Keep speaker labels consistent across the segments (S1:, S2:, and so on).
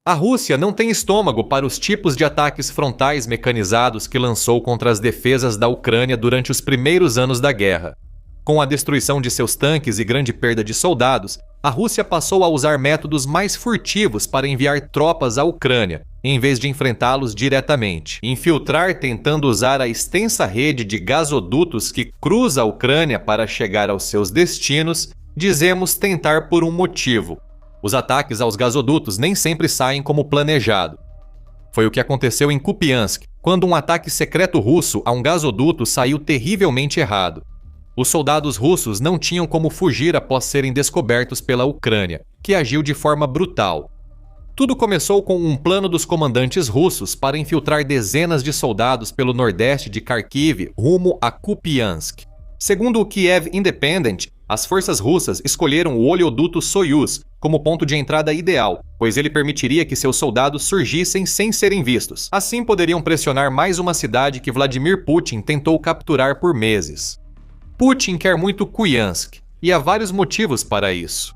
S1: A Rússia não tem estômago para os tipos de ataques frontais mecanizados que lançou contra as defesas da Ucrânia durante os primeiros anos da guerra. Com a destruição de seus tanques e grande perda de soldados, a Rússia passou a usar métodos mais furtivos para enviar tropas à Ucrânia, em vez de enfrentá-los diretamente. Infiltrar tentando usar a extensa rede de gasodutos que cruza a Ucrânia para chegar aos seus destinos, dizemos tentar por um motivo. Os ataques aos gasodutos nem sempre saem como planejado. Foi o que aconteceu em Kupiansk, quando um ataque secreto russo a um gasoduto saiu terrivelmente errado. Os soldados russos não tinham como fugir após serem descobertos pela Ucrânia, que agiu de forma brutal. Tudo começou com um plano dos comandantes russos para infiltrar dezenas de soldados pelo nordeste de Kharkiv rumo a Kupiansk. Segundo o Kiev Independent, as forças russas escolheram o oleoduto Soyuz como ponto de entrada ideal, pois ele permitiria que seus soldados surgissem sem serem vistos. Assim poderiam pressionar mais uma cidade que Vladimir Putin tentou capturar por meses. Putin quer muito Kupiansk, e há vários motivos para isso.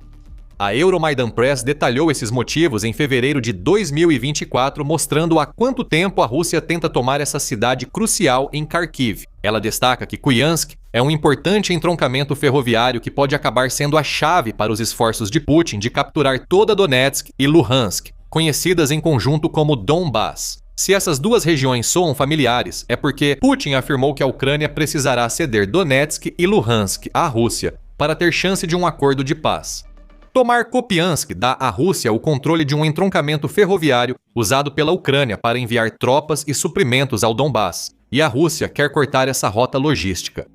S1: A Euromaidan Press detalhou esses motivos em fevereiro de 2024, mostrando há quanto tempo a Rússia tenta tomar essa cidade crucial em Kharkiv. Ela destaca que Kupiansk é um importante entroncamento ferroviário que pode acabar sendo a chave para os esforços de Putin de capturar toda Donetsk e Luhansk, conhecidas em conjunto como Donbass. Se essas duas regiões soam familiares, é porque Putin afirmou que a Ucrânia precisará ceder Donetsk e Luhansk à Rússia para ter chance de um acordo de paz. Tomar Kupiansk dá à Rússia o controle de um entroncamento ferroviário usado pela Ucrânia para enviar tropas e suprimentos ao Donbass, e a Rússia quer cortar essa rota logística.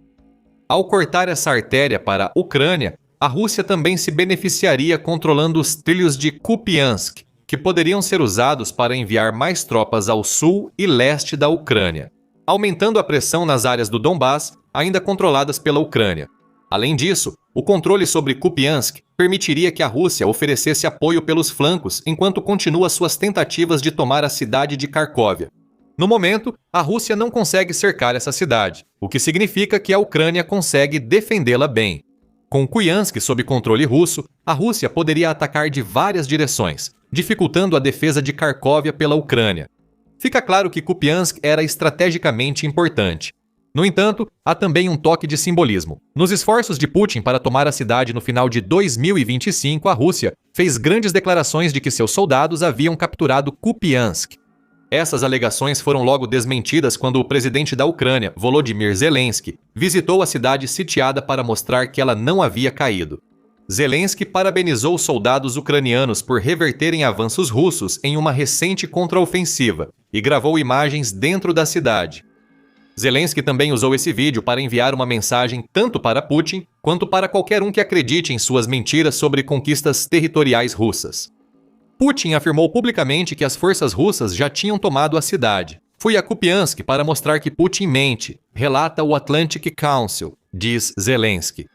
S1: Ao cortar essa artéria para a Ucrânia, a Rússia também se beneficiaria controlando os trilhos de Kupiansk, que poderiam ser usados para enviar mais tropas ao sul e leste da Ucrânia, aumentando a pressão nas áreas do Donbass ainda controladas pela Ucrânia. Além disso, o controle sobre Kupiansk permitiria que a Rússia oferecesse apoio pelos flancos enquanto continua suas tentativas de tomar a cidade de Kharkovia. No momento, a Rússia não consegue cercar essa cidade, o que significa que a Ucrânia consegue defendê-la bem. Com Kupiansk sob controle russo, a Rússia poderia atacar de várias direções, dificultando a defesa de Kharkovia pela Ucrânia. Fica claro que Kupiansk era estrategicamente importante. No entanto, há também um toque de simbolismo. Nos esforços de Putin para tomar a cidade no final de 2025, a Rússia fez grandes declarações de que seus soldados haviam capturado Kupiansk. Essas alegações foram logo desmentidas quando o presidente da Ucrânia, Volodymyr Zelensky, visitou a cidade sitiada para mostrar que ela não havia caído. Zelensky parabenizou os soldados ucranianos por reverterem avanços russos em uma recente contraofensiva e gravou imagens dentro da cidade. Zelensky também usou esse vídeo para enviar uma mensagem tanto para Putin quanto para qualquer um que acredite em suas mentiras sobre conquistas territoriais russas. Putin afirmou publicamente que as forças russas já tinham tomado a cidade. Fui a Kupiansk para mostrar que Putin mente, relata o Atlantic Council, diz Zelensky.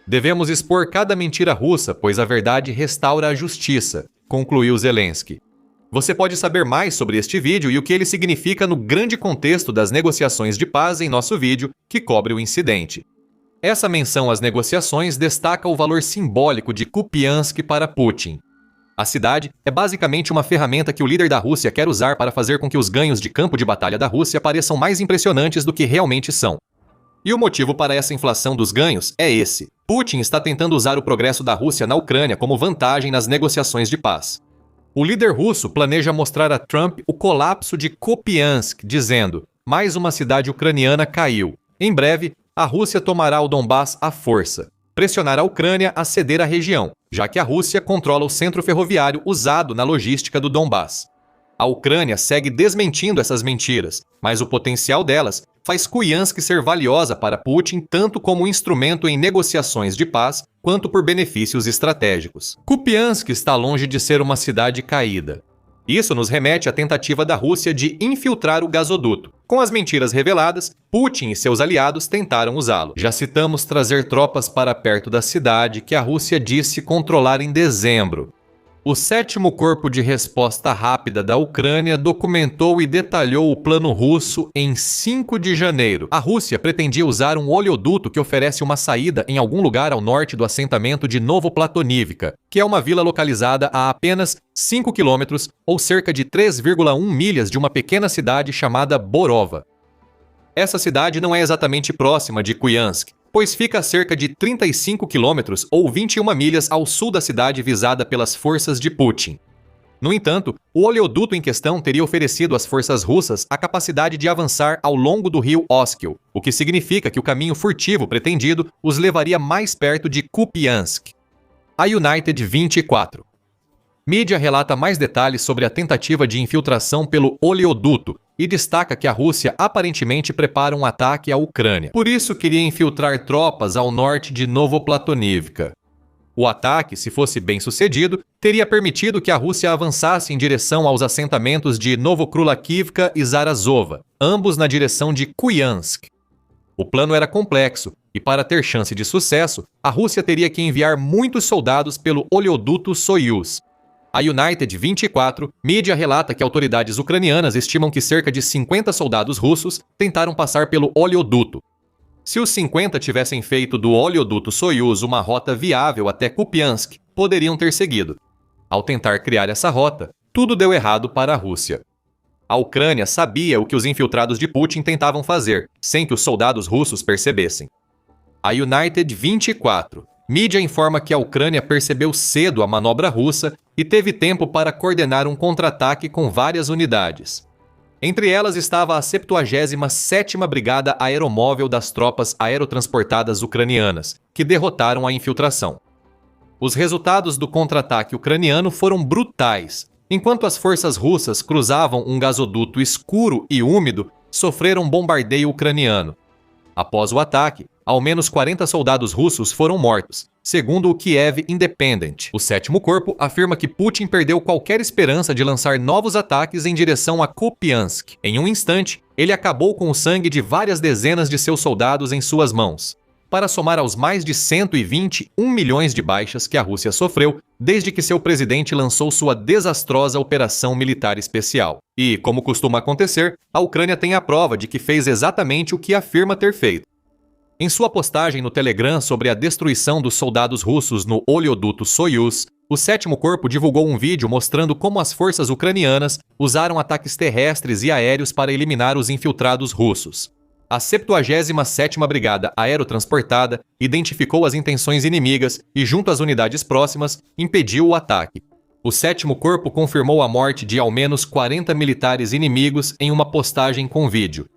S1: Devemos expor cada mentira russa, pois a verdade restaura a justiça, concluiu Zelensky. Você pode saber mais sobre este vídeo e o que ele significa no grande contexto das negociações de paz em nosso vídeo, que cobre o incidente. Essa menção às negociações destaca o valor simbólico de Kupiansk para Putin. A cidade é basicamente uma ferramenta que o líder da Rússia quer usar para fazer com que os ganhos de campo de batalha da Rússia pareçam mais impressionantes do que realmente são. E o motivo para essa inflação dos ganhos é esse. Putin está tentando usar o progresso da Rússia na Ucrânia como vantagem nas negociações de paz. O líder russo planeja mostrar a Trump o colapso de Kupiansk, dizendo: mais uma cidade ucraniana caiu. Em breve, a Rússia tomará o Donbass à força. Pressionar a Ucrânia a ceder a região, já que a Rússia controla o centro ferroviário usado na logística do Donbass. A Ucrânia segue desmentindo essas mentiras, mas o potencial delas faz Kupiansk ser valiosa para Putin tanto como instrumento em negociações de paz, quanto por benefícios estratégicos. Kupiansk está longe de ser uma cidade caída. Isso nos remete à tentativa da Rússia de infiltrar o gasoduto. Com as mentiras reveladas, Putin e seus aliados tentaram usá-lo. Já citamos trazer tropas para perto da cidade que a Rússia disse controlar em dezembro. O 7º Corpo de Resposta Rápida da Ucrânia documentou e detalhou o plano russo em 5 de janeiro. A Rússia pretendia usar um oleoduto que oferece uma saída em algum lugar ao norte do assentamento de Novoplatonivka, que é uma vila localizada a apenas 5 quilômetros ou cerca de 3,1 milhas de uma pequena cidade chamada Borova. Essa cidade não é exatamente próxima de Kupiansk, pois fica a cerca de 35 quilômetros ou 21 milhas ao sul da cidade visada pelas forças de Putin. No entanto, o oleoduto em questão teria oferecido às forças russas a capacidade de avançar ao longo do rio Oskil, o que significa que o caminho furtivo pretendido os levaria mais perto de Kupiansk. A United 24. Mídia relata mais detalhes sobre a tentativa de infiltração pelo oleoduto e destaca que a Rússia aparentemente prepara um ataque à Ucrânia. Por isso queria infiltrar tropas ao norte de Novoplatonivka. O ataque, se fosse bem sucedido, teria permitido que a Rússia avançasse em direção aos assentamentos de Novokrulakivka e Zarazova, ambos na direção de Kupiansk. O plano era complexo e, para ter chance de sucesso, a Rússia teria que enviar muitos soldados pelo oleoduto Soyuz. A United 24, mídia relata que autoridades ucranianas estimam que cerca de 50 soldados russos tentaram passar pelo oleoduto. Se os 50 tivessem feito do oleoduto Soyuz uma rota viável até Kupiansk, poderiam ter seguido. Ao tentar criar essa rota, tudo deu errado para a Rússia. A Ucrânia sabia o que os infiltrados de Putin tentavam fazer, sem que os soldados russos percebessem. A United 24, mídia informa que a Ucrânia percebeu cedo a manobra russa e teve tempo para coordenar um contra-ataque com várias unidades. Entre elas estava a 77ª Brigada Aeromóvel das Tropas Aerotransportadas Ucranianas, que derrotaram a infiltração. Os resultados do contra-ataque ucraniano foram brutais. Enquanto as forças russas cruzavam um gasoduto escuro e úmido, sofreram bombardeio ucraniano. Após o ataque, ao menos 40 soldados russos foram mortos, segundo o Kiev Independent. O 7º Corpo afirma que Putin perdeu qualquer esperança de lançar novos ataques em direção a Kupiansk. Em um instante, ele acabou com o sangue de várias dezenas de seus soldados em suas mãos, para somar aos mais de 121 milhões de baixas que a Rússia sofreu desde que seu presidente lançou sua desastrosa operação militar especial. E, como costuma acontecer, a Ucrânia tem a prova de que fez exatamente o que afirma ter feito. Em sua postagem no Telegram sobre a destruição dos soldados russos no oleoduto Soyuz, o 7º Corpo divulgou um vídeo mostrando como as forças ucranianas usaram ataques terrestres e aéreos para eliminar os infiltrados russos. A 77ª Brigada Aerotransportada identificou as intenções inimigas e, junto às unidades próximas, impediu o ataque. O 7º Corpo confirmou a morte de ao menos 40 militares inimigos em uma postagem com vídeo.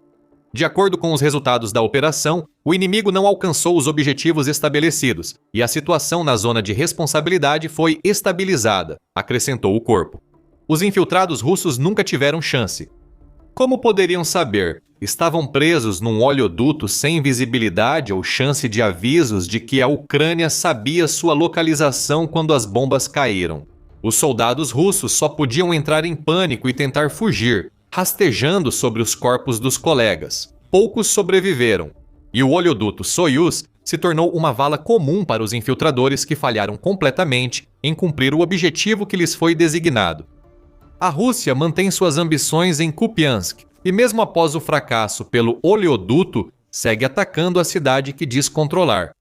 S1: De acordo com os resultados da operação, o inimigo não alcançou os objetivos estabelecidos e a situação na zona de responsabilidade foi estabilizada, acrescentou o corpo. Os infiltrados russos nunca tiveram chance. Como poderiam saber? Estavam presos num oleoduto sem visibilidade ou chance de avisos de que a Ucrânia sabia sua localização quando as bombas caíram. Os soldados russos só podiam entrar em pânico e tentar fugir, rastejando sobre os corpos dos colegas. Poucos sobreviveram, e o oleoduto Soyuz se tornou uma vala comum para os infiltradores que falharam completamente em cumprir o objetivo que lhes foi designado. A Rússia mantém suas ambições em Kupiansk e, mesmo após o fracasso pelo oleoduto, segue atacando a cidade que diz controlar.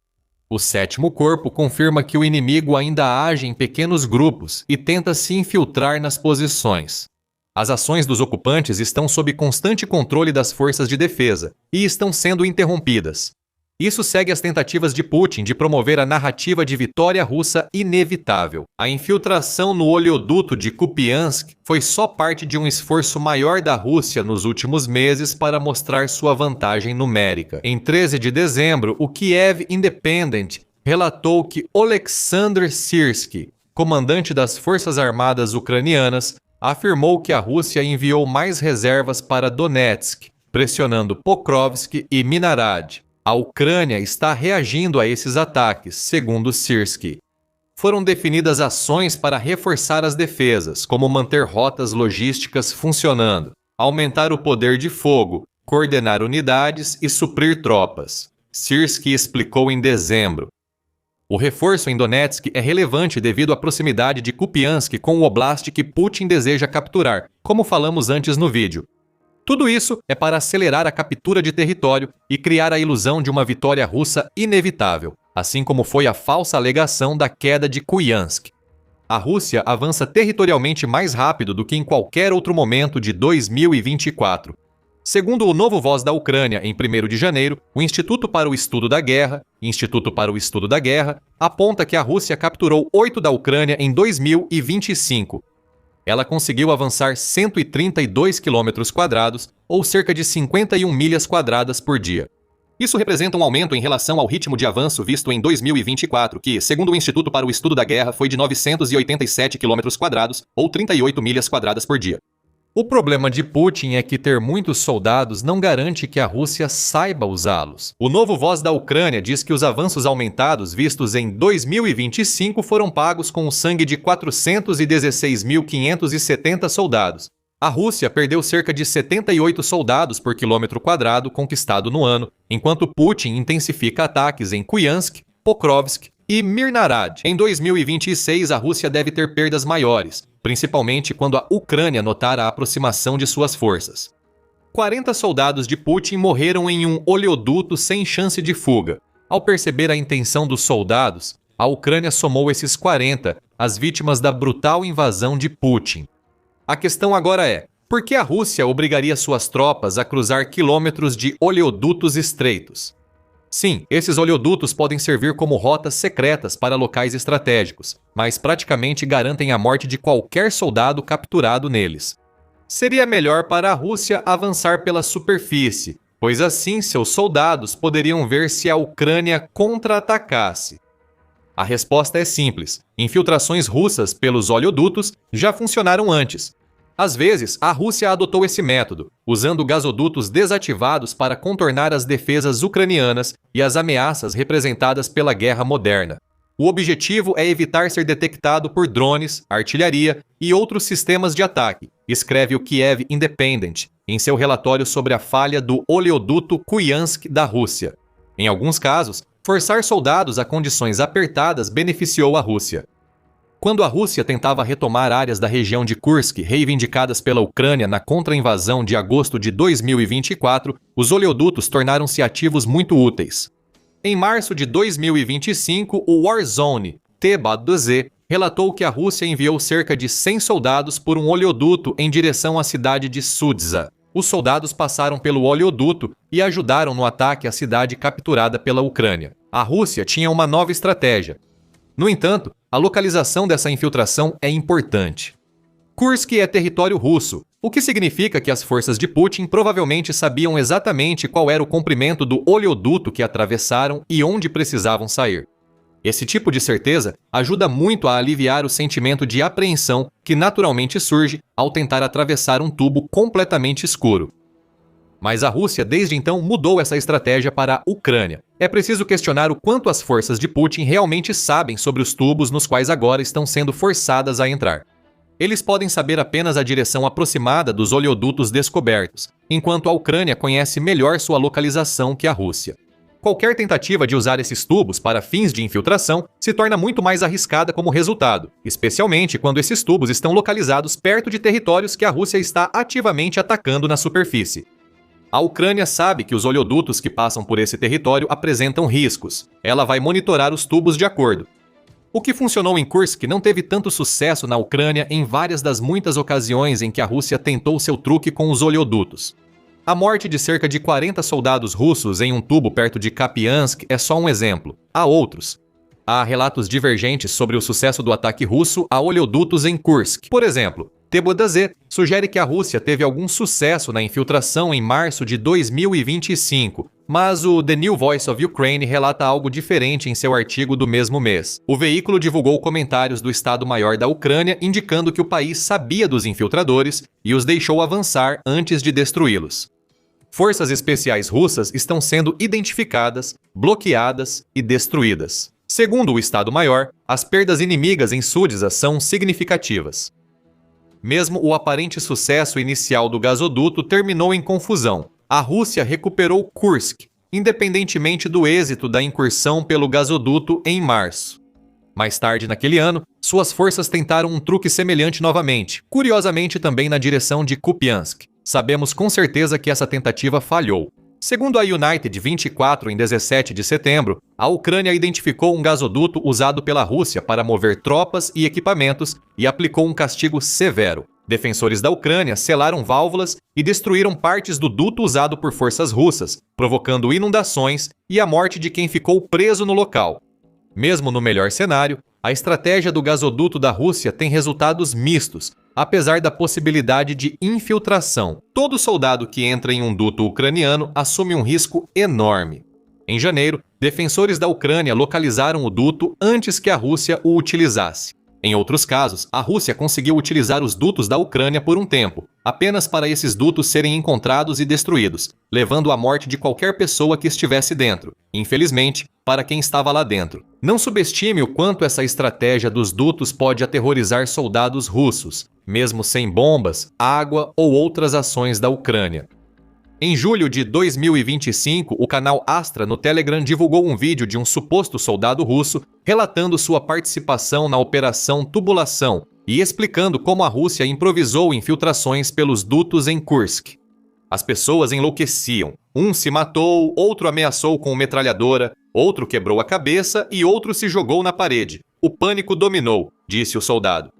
S1: O 7º Corpo confirma que o inimigo ainda age em pequenos grupos e tenta se infiltrar nas posições. As ações dos ocupantes estão sob constante controle das forças de defesa e estão sendo interrompidas. Isso segue as tentativas de Putin de promover a narrativa de vitória russa inevitável. A infiltração no oleoduto de Kupiansk foi só parte de um esforço maior da Rússia nos últimos meses para mostrar sua vantagem numérica. Em 13 de dezembro, o Kiev Independent relatou que Oleksandr Syrskyi, comandante das Forças Armadas Ucranianas, afirmou que a Rússia enviou mais reservas para Donetsk, pressionando Pokrovsk e Minarad. A Ucrânia está reagindo a esses ataques, segundo Syrskyi. Foram definidas ações para reforçar as defesas, como manter rotas logísticas funcionando, aumentar o poder de fogo, coordenar unidades e suprir tropas. Syrskyi explicou em dezembro. O reforço em Donetsk é relevante devido à proximidade de Kupiansk com o oblast que Putin deseja capturar, como falamos antes no vídeo. Tudo isso é para acelerar a captura de território e criar a ilusão de uma vitória russa inevitável, assim como foi a falsa alegação da queda de Kupiansk. A Rússia avança territorialmente mais rápido do que em qualquer outro momento de 2024. Segundo o Novo Voz da Ucrânia, em 1º de janeiro, o Instituto para o Estudo da Guerra, aponta que a Rússia capturou 8 da Ucrânia em 2025. Ela conseguiu avançar 132 km², ou cerca de 51 milhas quadradas por dia. Isso representa um aumento em relação ao ritmo de avanço visto em 2024, que, segundo o Instituto para o Estudo da Guerra, foi de 987 km², ou 38 milhas quadradas por dia. O problema de Putin é que ter muitos soldados não garante que a Rússia saiba usá-los. O Novo Voz da Ucrânia diz que os avanços aumentados vistos em 2025 foram pagos com o sangue de 416.570 soldados. A Rússia perdeu cerca de 78 soldados por quilômetro quadrado conquistado no ano, enquanto Putin intensifica ataques em Kupiansk, Pokrovsk e Mirnarad. Em 2026, a Rússia deve ter perdas maiores, principalmente quando a Ucrânia notar a aproximação de suas forças. 40 soldados de Putin morreram em um oleoduto sem chance de fuga. Ao perceber a intenção dos soldados, a Ucrânia somou esses 40 às vítimas da brutal invasão de Putin. A questão agora é, por que a Rússia obrigaria suas tropas a cruzar quilômetros de oleodutos estreitos? Sim, esses oleodutos podem servir como rotas secretas para locais estratégicos, mas praticamente garantem a morte de qualquer soldado capturado neles. Seria melhor para a Rússia avançar pela superfície, pois assim seus soldados poderiam ver se a Ucrânia contra-atacasse. A resposta é simples: infiltrações russas pelos oleodutos já funcionaram antes. Às vezes, a Rússia adotou esse método, usando gasodutos desativados para contornar as defesas ucranianas e as ameaças representadas pela guerra moderna. O objetivo é evitar ser detectado por drones, artilharia e outros sistemas de ataque, escreve o Kiev Independent em seu relatório sobre a falha do oleoduto Kupiansk da Rússia. Em alguns casos, forçar soldados a condições apertadas beneficiou a Rússia. Quando a Rússia tentava retomar áreas da região de Kursk reivindicadas pela Ucrânia na contra-invasão de agosto de 2024, os oleodutos tornaram-se ativos muito úteis. Em março de 2025, o Warzone T-2Z relatou que a Rússia enviou cerca de 100 soldados por um oleoduto em direção à cidade de Sudza. Os soldados passaram pelo oleoduto e ajudaram no ataque à cidade capturada pela Ucrânia. A Rússia tinha uma nova estratégia. No entanto, a localização dessa infiltração é importante. Kursk é território russo, o que significa que as forças de Putin provavelmente sabiam exatamente qual era o comprimento do oleoduto que atravessaram e onde precisavam sair. Esse tipo de certeza ajuda muito a aliviar o sentimento de apreensão que naturalmente surge ao tentar atravessar um tubo completamente escuro. Mas a Rússia desde então mudou essa estratégia para a Ucrânia. É preciso questionar o quanto as forças de Putin realmente sabem sobre os tubos nos quais agora estão sendo forçadas a entrar. Eles podem saber apenas a direção aproximada dos oleodutos descobertos, enquanto a Ucrânia conhece melhor sua localização que a Rússia. Qualquer tentativa de usar esses tubos para fins de infiltração se torna muito mais arriscada como resultado, especialmente quando esses tubos estão localizados perto de territórios que a Rússia está ativamente atacando na superfície. A Ucrânia sabe que os oleodutos que passam por esse território apresentam riscos. Ela vai monitorar os tubos de acordo. O que funcionou em Kursk não teve tanto sucesso na Ucrânia em várias das muitas ocasiões em que a Rússia tentou seu truque com os oleodutos. A morte de cerca de 40 soldados russos em um tubo perto de Kupiansk é só um exemplo. Há outros. Há relatos divergentes sobre o sucesso do ataque russo a oleodutos em Kursk. Por exemplo, T-2Z sugere que a Rússia teve algum sucesso na infiltração em março de 2025, mas o The New Voice of Ukraine relata algo diferente em seu artigo do mesmo mês. O veículo divulgou comentários do Estado-Maior da Ucrânia indicando que o país sabia dos infiltradores e os deixou avançar antes de destruí-los. Forças especiais russas estão sendo identificadas, bloqueadas e destruídas. Segundo o Estado-Maior, as perdas inimigas em Sudza são significativas. Mesmo o aparente sucesso inicial do gasoduto terminou em confusão. A Rússia recuperou Kursk, independentemente do êxito da incursão pelo gasoduto em março. Mais tarde naquele ano, suas forças tentaram um truque semelhante novamente, curiosamente também na direção de Kupiansk. Sabemos com certeza que essa tentativa falhou. Segundo a United 24, em 17 de setembro, a Ucrânia identificou um gasoduto usado pela Rússia para mover tropas e equipamentos e aplicou um castigo severo. Defensores da Ucrânia selaram válvulas e destruíram partes do duto usado por forças russas, provocando inundações e a morte de quem ficou preso no local. Mesmo no melhor cenário, a estratégia do gasoduto da Rússia tem resultados mistos, apesar da possibilidade de infiltração. Todo soldado que entra em um duto ucraniano assume um risco enorme. Em janeiro, defensores da Ucrânia localizaram o duto antes que a Rússia o utilizasse. Em outros casos, a Rússia conseguiu utilizar os dutos da Ucrânia por um tempo, apenas para esses dutos serem encontrados e destruídos, levando à morte de qualquer pessoa que estivesse dentro, infelizmente, para quem estava lá dentro. Não subestime o quanto essa estratégia dos dutos pode aterrorizar soldados russos, mesmo sem bombas, água ou outras ações da Ucrânia. Em julho de 2025, o canal Astra no Telegram divulgou um vídeo de um suposto soldado russo relatando sua participação na Operação Tubulação e explicando como a Rússia improvisou infiltrações pelos dutos em Kursk. As pessoas enlouqueciam. Um se matou, outro ameaçou com metralhadora, outro quebrou a cabeça e outro se jogou na parede. O pânico dominou, disse o soldado.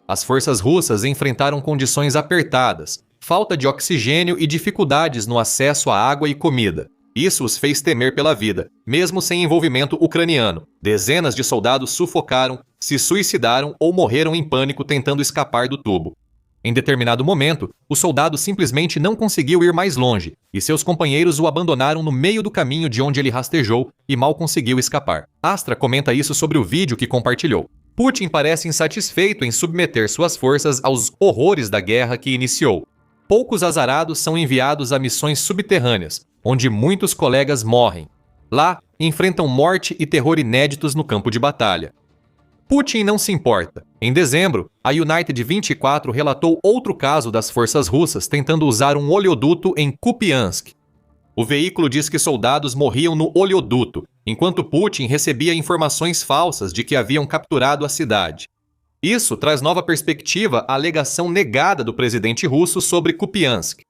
S1: As forças russas enfrentaram condições apertadas, falta de oxigênio e dificuldades no acesso à água e comida. Isso os fez temer pela vida, mesmo sem envolvimento ucraniano. Dezenas de soldados sufocaram, se suicidaram ou morreram em pânico tentando escapar do tubo. Em determinado momento, o soldado simplesmente não conseguiu ir mais longe, e seus companheiros o abandonaram no meio do caminho de onde ele rastejou e mal conseguiu escapar. Astra comenta isso sobre o vídeo que compartilhou. Putin parece insatisfeito em submeter suas forças aos horrores da guerra que iniciou. Poucos azarados são enviados a missões subterrâneas, onde muitos colegas morrem. Lá, enfrentam morte e terror inéditos no campo de batalha. Putin não se importa. Em dezembro, a United 24 relatou outro caso das forças russas tentando usar um oleoduto em Kupiansk. O veículo diz que soldados morriam no oleoduto, enquanto Putin recebia informações falsas de que haviam capturado a cidade. Isso traz nova perspectiva à alegação negada do presidente russo sobre Kupiansk.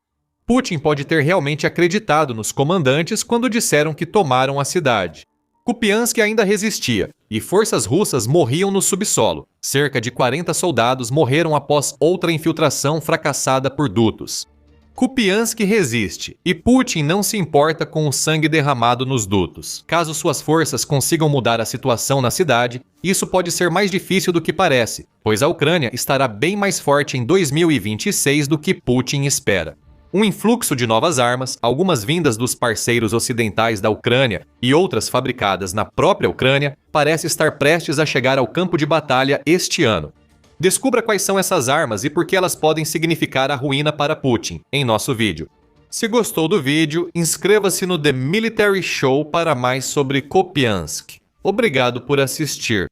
S1: Putin pode ter realmente acreditado nos comandantes quando disseram que tomaram a cidade. Kupiansk ainda resistia, e forças russas morriam no subsolo. Cerca de 40 soldados morreram após outra infiltração fracassada por dutos. Kupiansk resiste, e Putin não se importa com o sangue derramado nos dutos. Caso suas forças consigam mudar a situação na cidade, isso pode ser mais difícil do que parece, pois a Ucrânia estará bem mais forte em 2026 do que Putin espera. Um influxo de novas armas, algumas vindas dos parceiros ocidentais da Ucrânia e outras fabricadas na própria Ucrânia, parece estar prestes a chegar ao campo de batalha este ano. Descubra quais são essas armas e por que elas podem significar a ruína para Putin, em nosso vídeo. Se gostou do vídeo, inscreva-se no The Military Show para mais sobre Kupiansk. Obrigado por assistir.